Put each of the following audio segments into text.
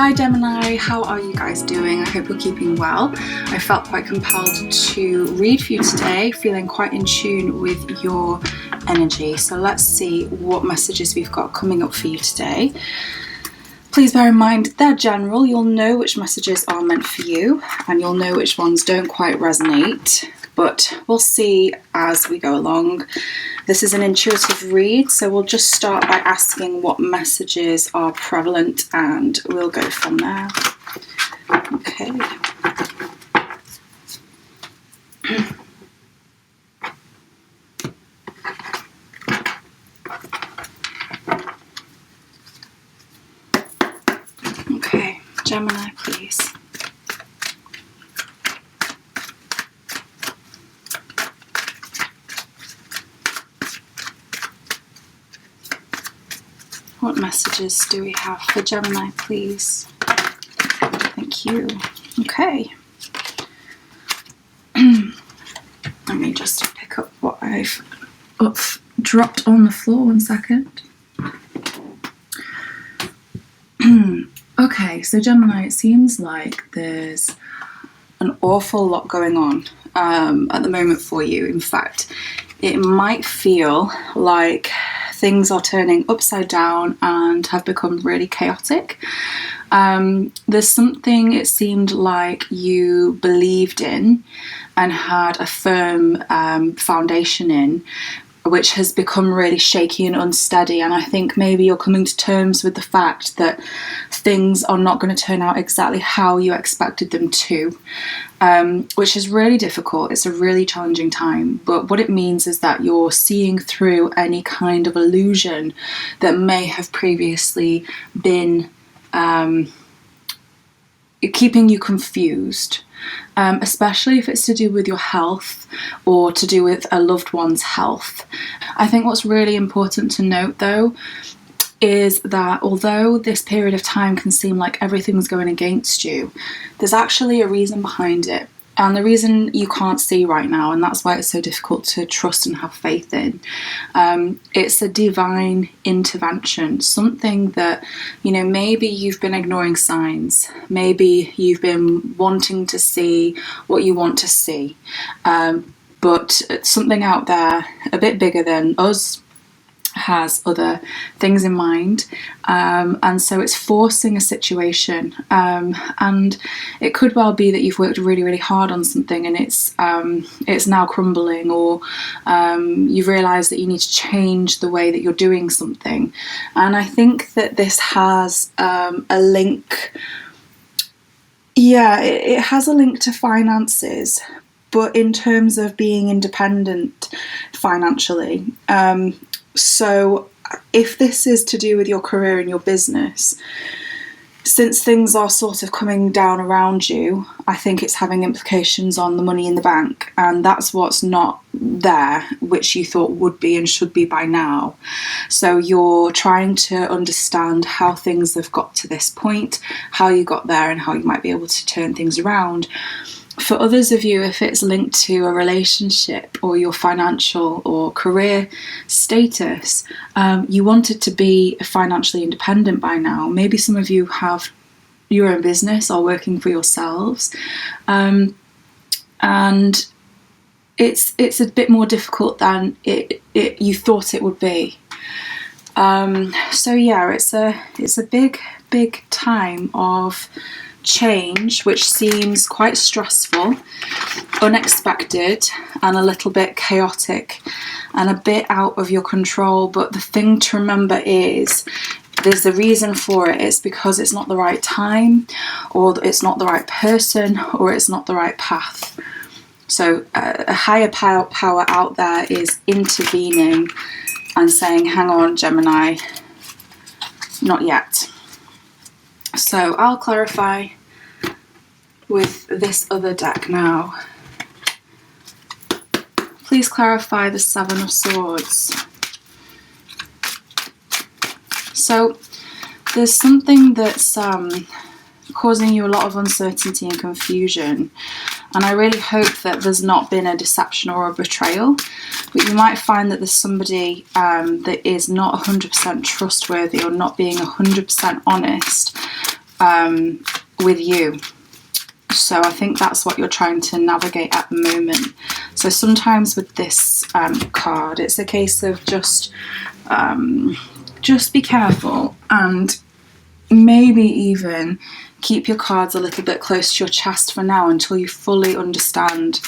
Hi Gemini, how are you guys doing? I hope you're keeping well. I felt quite compelled to read for you today, feeling quite in tune with your energy. So let's see what messages we've got coming up for you today. Please bear in mind they're general. You'll know which messages are meant for you and you'll know which ones don't quite resonate, but we'll see as we go along. This is an intuitive read, so we'll just start by asking what messages are prevalent and we'll go from there. Okay. Okay, Gemini, please. What messages do we have for Gemini, please? Thank you. Okay. Let me just pick up what I've dropped on the floor. 1 second. Okay, so Gemini, it seems like there's an awful lot going on at the moment for you. In fact, it might feel like things are turning upside down and have become really chaotic. There's something it seemed like you believed in and had a firm foundation in, which has become really shaky and unsteady. And I think maybe you're coming to terms with the fact that things are not going to turn out exactly how you expected them to, which is really difficult. It's a really challenging time. But what it means is that you're seeing through any kind of illusion that may have previously been keeping you confused. Especially if it's to do with your health or to do with a loved one's health. I think what's really important to note though is that although this period of time can seem like everything's going against you, there's actually a reason behind it. And the reason you can't see right now, and that's why it's so difficult to trust and have faith in, it's a divine intervention, something that, you know, maybe you've been ignoring signs, maybe you've been wanting to see what you want to see, but something out there a bit bigger than us has other things in mind, and so it's forcing a situation, and it could well be that you've worked really hard on something and it's now crumbling, or you've realised that you need to change the way that you're doing something. And I think that this has a link, it has a link to finances, but in terms of being independent financially. So if this is to do with your career and your business, since things are sort of coming down around you, I think it's having implications on the money in the bank, and that's what's not there, which you thought would be and should be by now. So you're trying to understand how things have got to this point, how you got there, and how you might be able to turn things around. For others of you, if it's linked to a relationship or your financial or career status, you want it to be financially independent by now. Maybe some of you have your own business or working for yourselves, and it's a bit more difficult than you thought it would be. So yeah, it's a big time of change, which seems quite stressful, unexpected, and a little bit chaotic and a bit out of your control. But the thing to remember is there's a reason for it. It's because it's not the right time, or it's not the right person, or it's not the right path. So a higher power out there is intervening and saying, hang on, Gemini, not yet. So I'll clarify with this other deck now. Please clarify the Seven of Swords. So there's something that's causing you a lot of uncertainty and confusion, and I really hope that there's not been a deception or a betrayal, but you might find that there's somebody that is not 100% trustworthy or not being 100% honest with you. So I think that's what you're trying to navigate at the moment. So sometimes with this card, it's a case of just be careful, and maybe even keep your cards a little bit close to your chest for now until you fully understand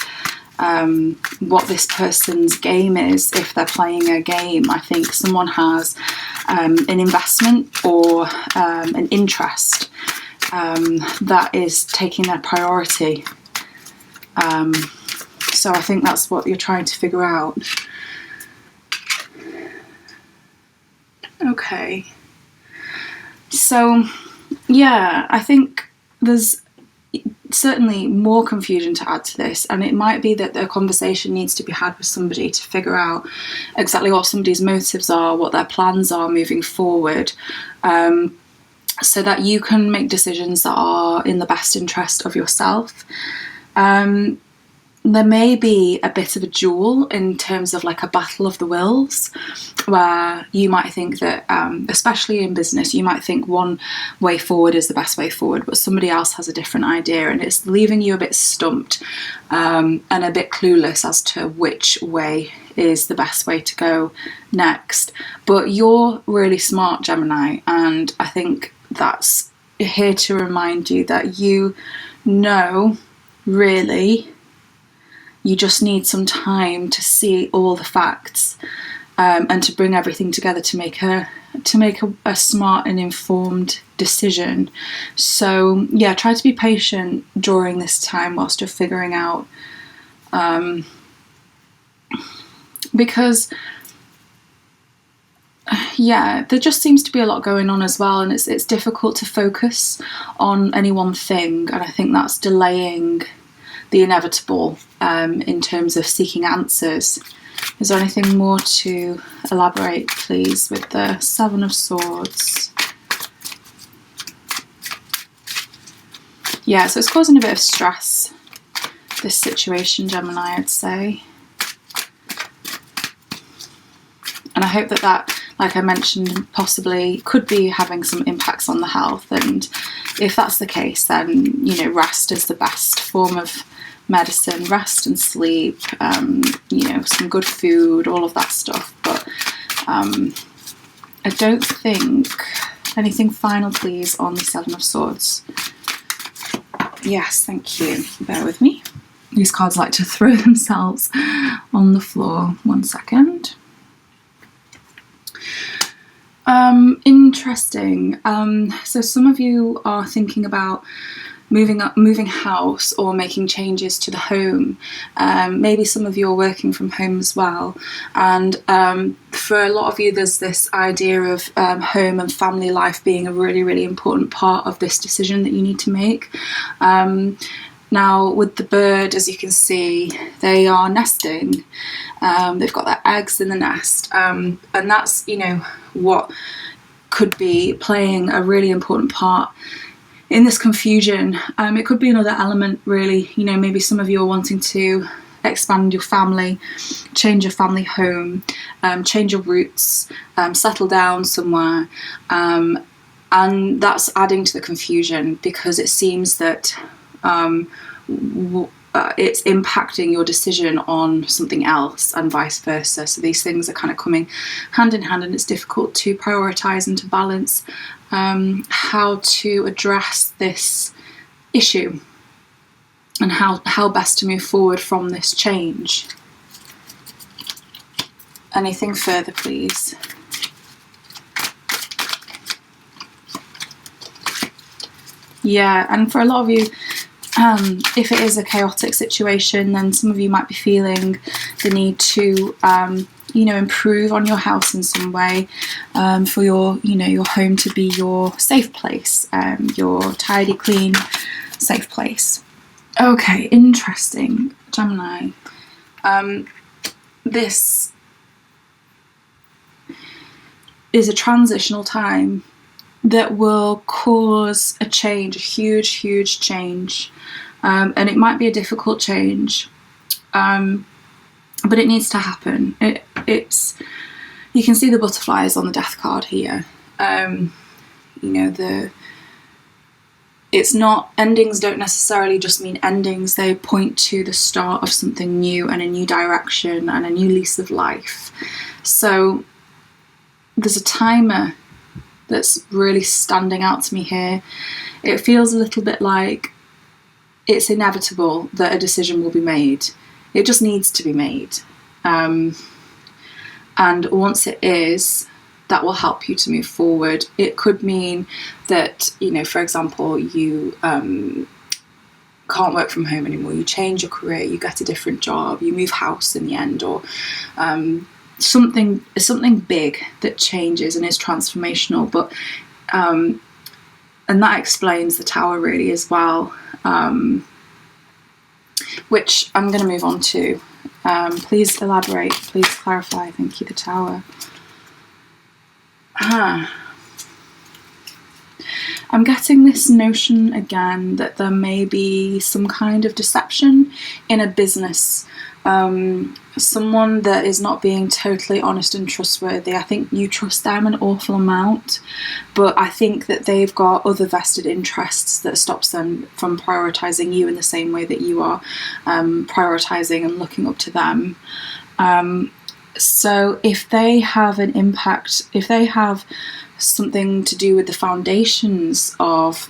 what this person's game is. If they're playing a game, I think someone has an investment or an interest that is taking their priority. So I think that's what you're trying to figure out. Okay. So, yeah, I think there's certainly more confusion to add to this, and it might be that a conversation needs to be had with somebody to figure out exactly what somebody's motives are, what their plans are moving forward, so that you can make decisions that are in the best interest of yourself. There may be a bit of a duel in terms of like a battle of the wills, where you might think that, especially in business, you might think one way forward is the best way forward, but somebody else has a different idea, and it's leaving you a bit stumped and a bit clueless as to which way is the best way to go next. But you're really smart, Gemini, and I think that's here to remind you that you know, really, you just need some time to see all the facts and to bring everything together to make a smart and informed decision. So yeah, try to be patient during this time whilst you're figuring out, because yeah, there just seems to be a lot going on as well, and it's difficult to focus on any one thing, and I think that's delaying the inevitable in terms of seeking answers. Is there anything more to elaborate, please, with the Seven of Swords? Yeah, so it's causing a bit of stress, this situation, Gemini, I'd say. And I hope that, like I mentioned, possibly could be having some impacts on the health. And if that's the case, then, you know, rest is the best form of medicine. Rest and sleep, you know, some good food, all of that stuff. But I don't think... Anything final, please, on the Seven of Swords? Yes, thank you. Bear with me. These cards like to throw themselves on the floor. 1 second. Interesting. So some of you are thinking about moving house or making changes to the home. Maybe some of you are working from home as well. And for a lot of you, there's this idea of home and family life being a really, really important part of this decision that you need to make. Now, with the bird, as you can see, they are nesting. They've got their eggs in the nest. And that's, you know, what could be playing a really important part in this confusion. It could be another element, really. You know, maybe some of you are wanting to expand your family, change your family home, change your roots, settle down somewhere. And that's adding to the confusion, because it seems that it's impacting your decision on something else and vice versa. So these things are kind of coming hand in hand, and it's difficult to prioritise and to balance how to address this issue and how best to move forward from this change. Anything further, please? Yeah, and for a lot of you, if it is a chaotic situation, then some of you might be feeling the need to, you know, improve on your house in some way, for your, you know, your home to be your safe place, your tidy, clean, safe place. Okay, interesting, Gemini. This is a transitional time that will cause a change, a huge, huge change. And it might be a difficult change, but it needs to happen. It's you can see the butterflies on the death card here. You know, it's not, endings don't necessarily just mean endings, they point to the start of something new and a new direction and a new lease of life. So there's a timer that's really standing out to me here. It feels a little bit like it's inevitable that a decision will be made. It just needs to be made. And once it is, that will help you to move forward. It could mean that, you know, for example, you can't work from home anymore, you change your career, you get a different job, you move house in the end, or something big that changes and is transformational. But and that explains the Tower really as well, which I'm going to move on to. Please elaborate, please clarify. Thank you, the Tower. I'm getting this notion again that there may be some kind of deception in a business. Someone that is not being totally honest and trustworthy. I think you trust them an awful amount, but I think that they've got other vested interests that stops them from prioritising you in the same way that you are prioritising and looking up to them. So if they have an impact, if they have something to do with the foundations of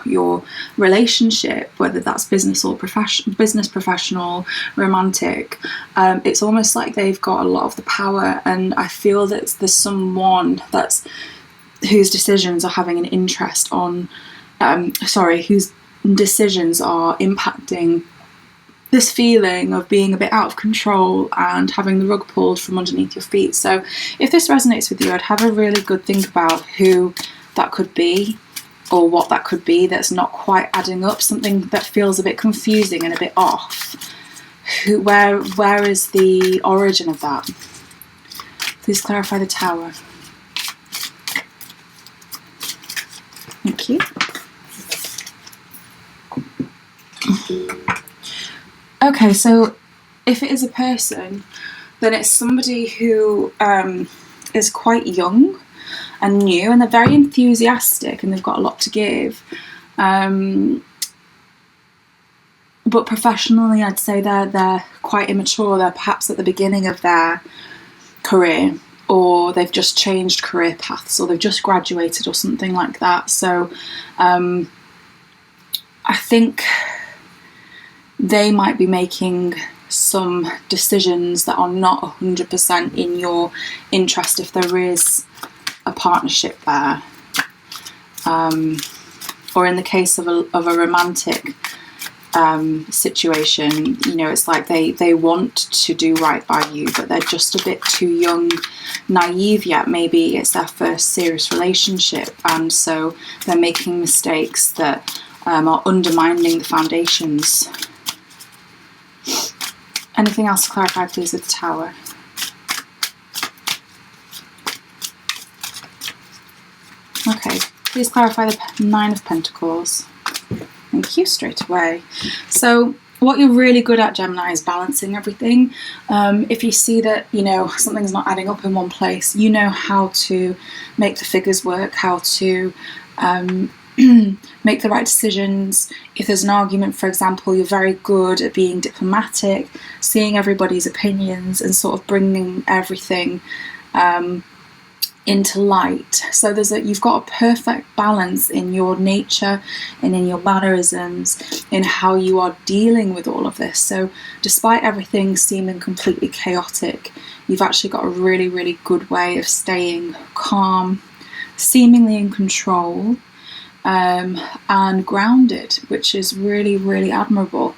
your relationship, whether that's business or professional, romantic, it's almost like they've got a lot of the power. And I feel that there's someone whose decisions are having an interest on, whose decisions are impacting this feeling of being a bit out of control and having the rug pulled from underneath your feet. So if this resonates with you, I'd have a really good think about who that could be, or what that could be that's not quite adding up, something that feels a bit confusing and a bit off. Where is the origin of that? Please clarify, the Tower. Thank you. Okay, so if it is a person, then it's somebody who is quite young and new, and they're very enthusiastic and they've got a lot to give. But professionally, I'd say they're quite immature. They're perhaps at the beginning of their career, or they've just changed career paths, or they've just graduated or something like that. So I think they might be making some decisions that are not 100% in your interest if there is a partnership there. Or in the case of a romantic situation, you know, it's like they want to do right by you, but they're just a bit too young, naive yet. Maybe it's their first serious relationship, and so they're making mistakes that are undermining the foundations. Anything else to clarify, please, with the Tower? Okay, please clarify the Nine of Pentacles. Thank you, straight away. So what you're really good at, Gemini, is balancing everything. If you see that, you know, something's not adding up in one place, you know how to make the figures work, how to make the right decisions. If there's an argument, for example, you're very good at being diplomatic, seeing everybody's opinions and sort of bringing everything into light. So you've got a perfect balance in your nature and in your mannerisms, in how you are dealing with all of this. So despite everything seeming completely chaotic, you've actually got a really, really good way of staying calm, seemingly in control, and grounded, which is really, really admirable.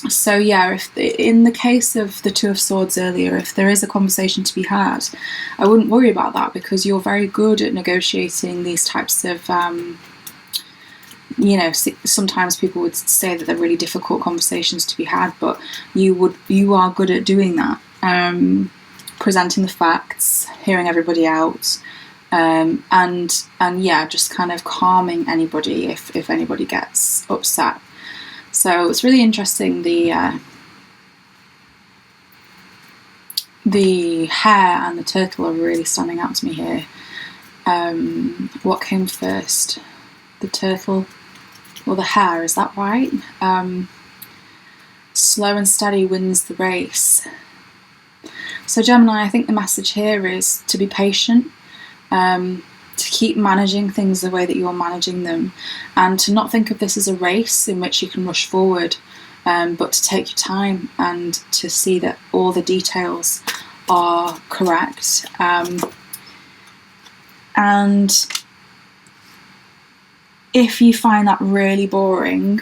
So yeah, if in the case of the Two of Swords earlier, if there is a conversation to be had, I wouldn't worry about that, because you're very good at negotiating these types of, you know, sometimes people would say that they're really difficult conversations to be had, but you are good at doing that, presenting the facts, hearing everybody out, and yeah, just kind of calming anybody if anybody gets upset. So it's really interesting. The hare and the turtle are really standing out to me here. What came first? The turtle or the hare, is that right? Slow and steady wins the race. So Gemini, I think the message here is to be patient, to keep managing things the way that you're managing them, and to not think of this as a race in which you can rush forward, but to take your time and to see that all the details are correct. And if you find that really boring,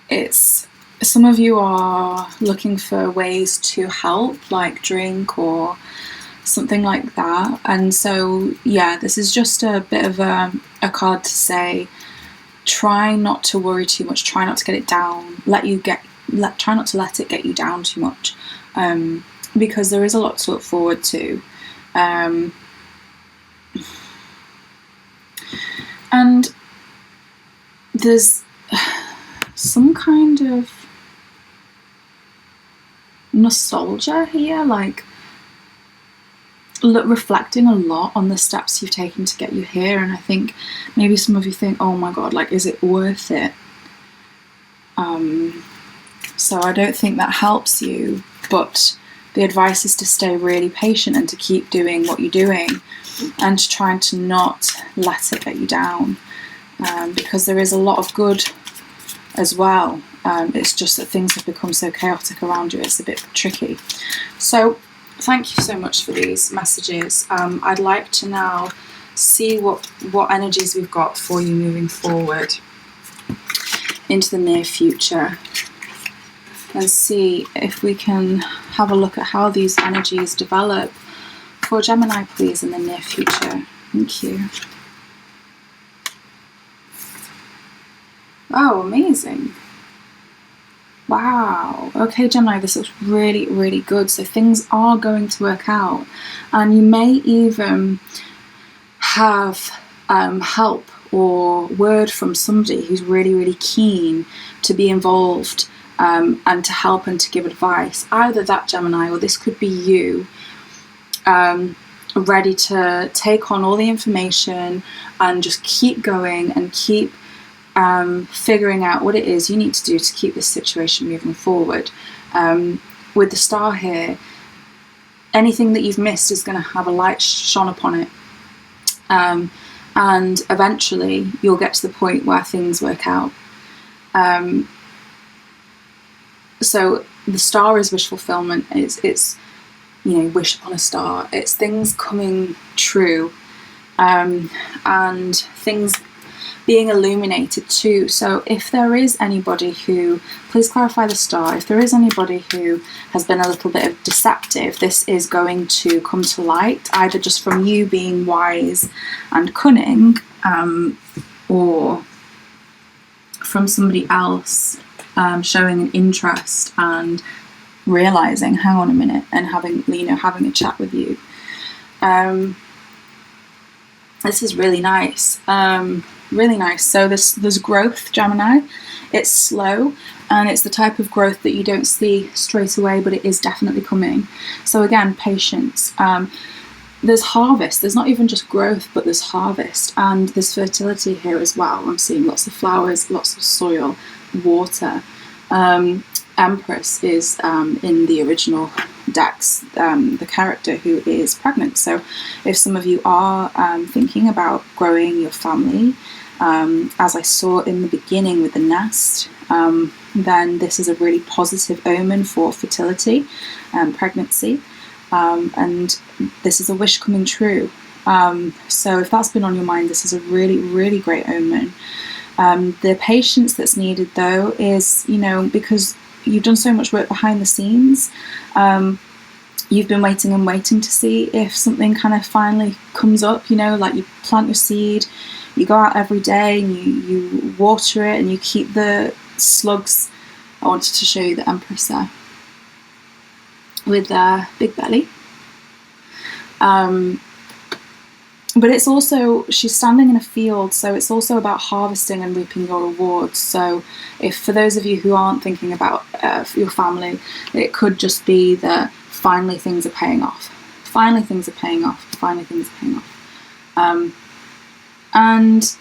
it's, some of you are looking for ways to help, like drink or something like that. And so, yeah, this is just a bit of a card to say, try not to worry too much, try not to get it down, try not to let it get you down too much, because there is a lot to look forward to. And there's some kind of nostalgia here, like reflecting a lot on the steps you've taken to get you here. And I think maybe some of you think, oh my god, like, is it worth it? So I don't think that helps you, but the advice is to stay really patient and to keep doing what you're doing and to try to not let it get you down, because there is a lot of good as well. It's just that things have become so chaotic around you, it's a bit tricky. So thank you so much for these messages. I'd like to now see what energies we've got for you moving forward into the near future, and see if we can have a look at how these energies develop for Gemini, please, in the near future. Thank you. Oh, amazing. Wow. Okay, Gemini, this looks really, really good. So things are going to work out, and you may even have help or word from somebody who's really, really keen to be involved, and to help and to give advice. Either that, Gemini, or this could be you, ready to take on all the information and just keep going and keep figuring out what it is you need to do to keep this situation moving forward. With the star here, anything that you've missed is going to have a light shone upon it, and eventually you'll get to the point where things work out. So the star is wish fulfillment. It's wish upon a star. It's things coming true, and things being illuminated too. So if there is anybody who, please clarify the star, if there is anybody who has been a little bit deceptive, this is going to come to light, either just from you being wise and cunning, or from somebody else showing an interest and realizing, hang on a minute, and having a chat with you. This is really nice. Really nice. So there's growth, Gemini. It's slow, and it's the type of growth that you don't see straight away, but it is definitely coming. So again, patience. There's harvest. There's not even just growth, but there's harvest, and there's fertility here as well. I'm seeing lots of flowers, lots of soil, water. Empress is in the original decks, the character who is pregnant. So if some of you are thinking about growing your family, as I saw in the beginning with the nest, then this is a really positive omen for fertility and pregnancy, and this is a wish coming true. So if that's been on your mind, this is a really, really great omen. The patience that's needed, though, is, because you've done so much work behind the scenes, you've been waiting and waiting to see if something kind of finally comes up, like you plant your seed, you go out every day and you water it and you keep the slugs. I wanted to show you the Empress there with their big belly. But But it's also, she's standing in a field, so it's also about harvesting and reaping your rewards. So if, for those of you who aren't thinking about your family, it could just be that finally things are paying off. Finally things are paying off. Finally things are paying off. And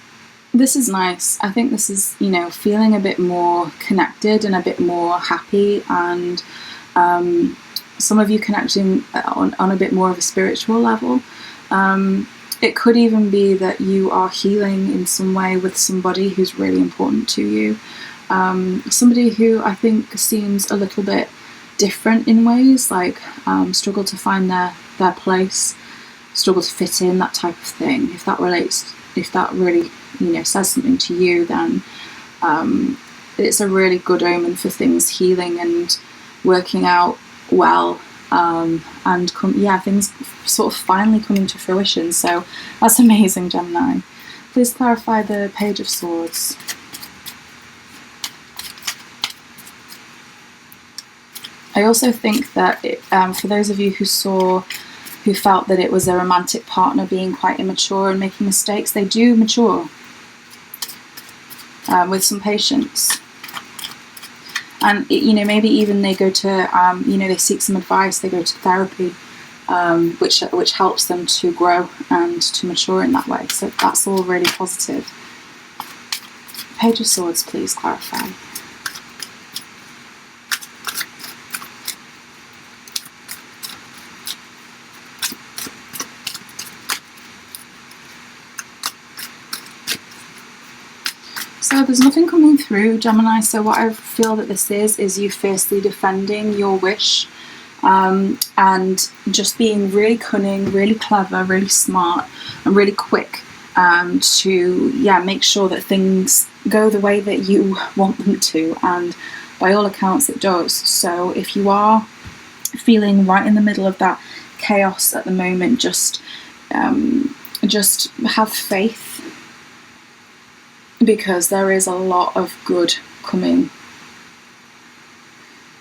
this is nice. I think this is, you know, feeling a bit more connected and a bit more happy, and some of you connecting on a bit more of a spiritual level. It could even be that you are healing in some way with somebody who's really important to you. Somebody who I think seems a little bit different in ways, like struggle to find their place, struggle to fit in, that type of thing. If that really, you know, says something to you, then it's a really good omen for things healing and working out well. And things sort of finally coming to fruition. So that's amazing, Gemini. Please clarify the Page of Swords. I also think that for those of you who felt that it was a romantic partner being quite immature and making mistakes, they do mature with some patience. And, you know, maybe even they go to, you know, they seek some advice, they go to therapy, which helps them to grow and to mature in that way. So that's all really positive. Page of Swords, please clarify. So there's nothing coming through, Gemini, so what I feel that this is you fiercely defending your wish, and just being really cunning, really clever, really smart, and really quick to make sure that things go the way that you want them to, and by all accounts it does. So if you are feeling right in the middle of that chaos at the moment, just have faith, because there is a lot of good coming.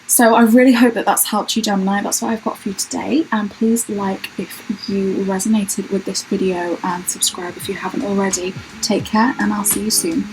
So I really hope that that's helped you, Gemini. That's what I've got for you today. And please like if you resonated with this video, and subscribe if you haven't already. Take care, and I'll see you soon.